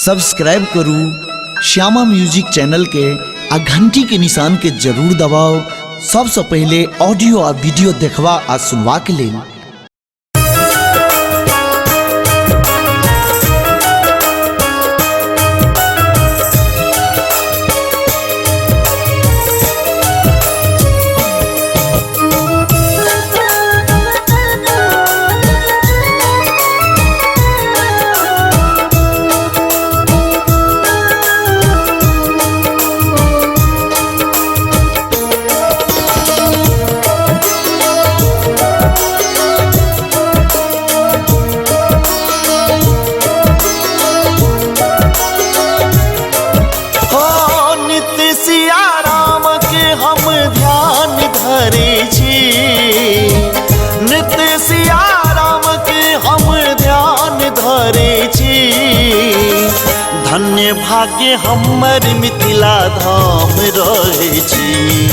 Subscribe करू Shyama music channel के आ घंटी के निशान के जरूर दबाओ सबसे पहले ऑडियो आ वीडियो देखवा आ सुनवा के लिए। नित्य सिया राम के हम ध्यान धरे छी, धन्य भाग्य हमर मिथिला धाम रहे छी।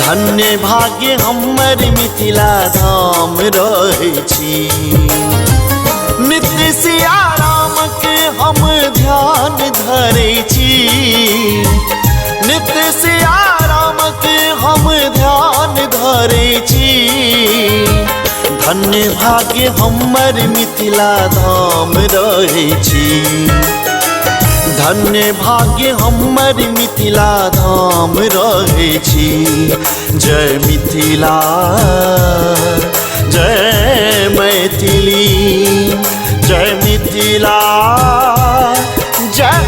धन्य भाग्य हमर मिथिला धाम रहे छी। नित्य सिया राम के हम ध्यान धरे छी, नित्य सिया राम के हम ध्यान धरे छी। धन्य भाग्य हमर मिथिला धाम रहे छी। धन्य भाग्य हमर मिथिला धाम रहे छी। जय मिथिला जय मैथिली, जय मिथिला जय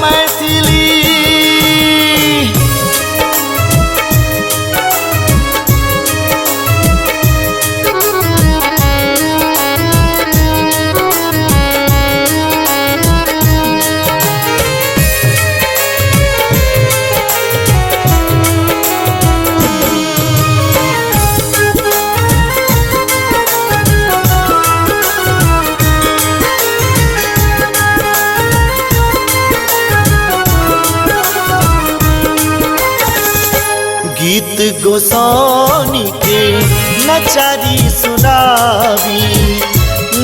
मैथिली। गीत गोसानी के नचारी सुनावी,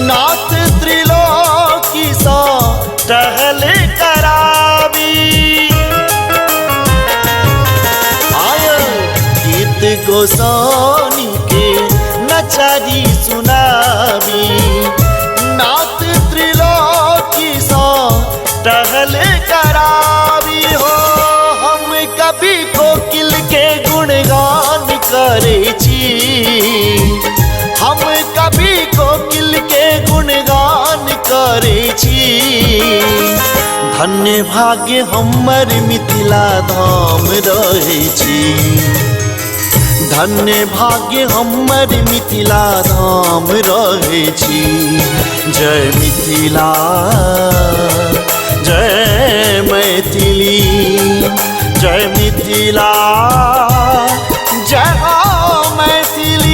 नाथ त्रिलोकी सा टहल करावी। आयो गीत गोसानी के नचारी सुनावी, नाथ त्रिलोकी सा टहल करावी। हो हम कभी कोकिल के गुणगान करे छी, हम कभी कोकिल के गुणगान करे छी। धन्य भाग्य हमर मिथिला धाम रहे छी। धन्य भाग्य हमर मिथिला धाम रहे छी। जय मिथिला जय मैथिली, जय मिथिला जय मैथिली।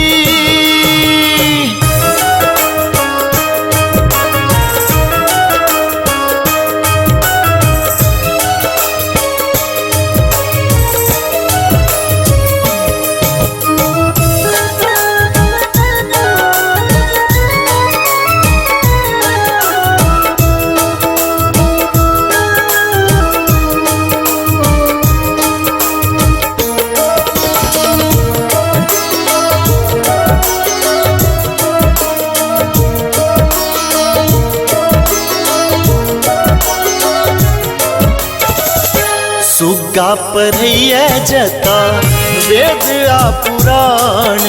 सुग्गा पढ़ैया जता वेद आ पुराण,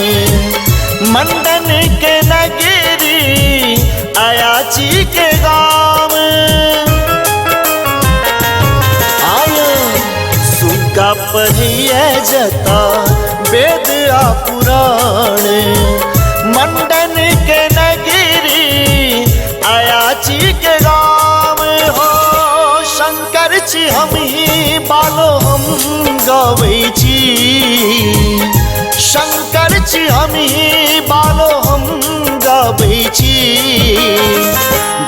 मंडन के नगरी अयाची के गाँव। आयो सुग्गा पढ़ैया जता वेद आ पुराण, मंडन के नगरी अयाची के गाँव। हो शंकर छी हम ही बालो हम गावे छी, शंकर छी हम ही बालो हम गावे छी।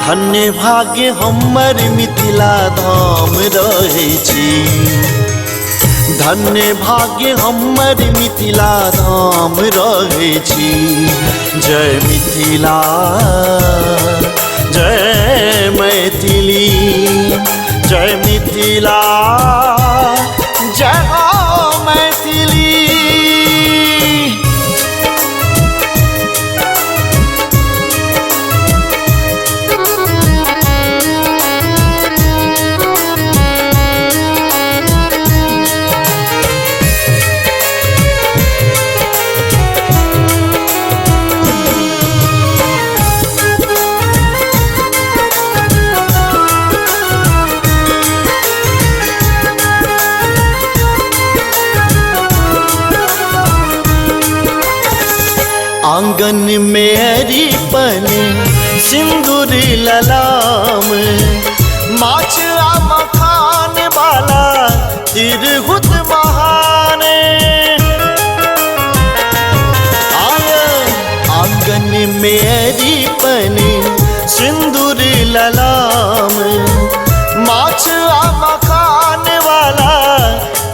धन्य भाग्य हमर मिथिला धाम रहे छी। धन्य भाग्य हमर मिथिला धाम रहे छी। जय मिथिला जय मैथिली, जय मिथिला, जय हो मैथिली। आंगन में अरिपन सिंदूर ललाम, माछ आ मखान वाला तिरहुत महाने। आंगन में अरिपन सिंदूर ललाम, माछ आ मखान वाला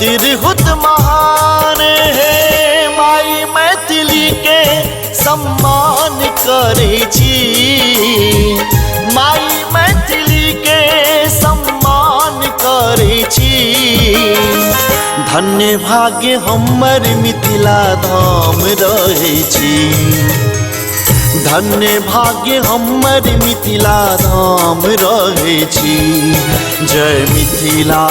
तिरहुत महाने। माई मैथिली के सम्मान करे छी, माई मैथिली के सम्मान करे छी। धन्य भाग्य हमर मिथिला धाम रहे छी, धन्य भाग्य हमर मिथिला धाम रहे छी। जय मिथिला।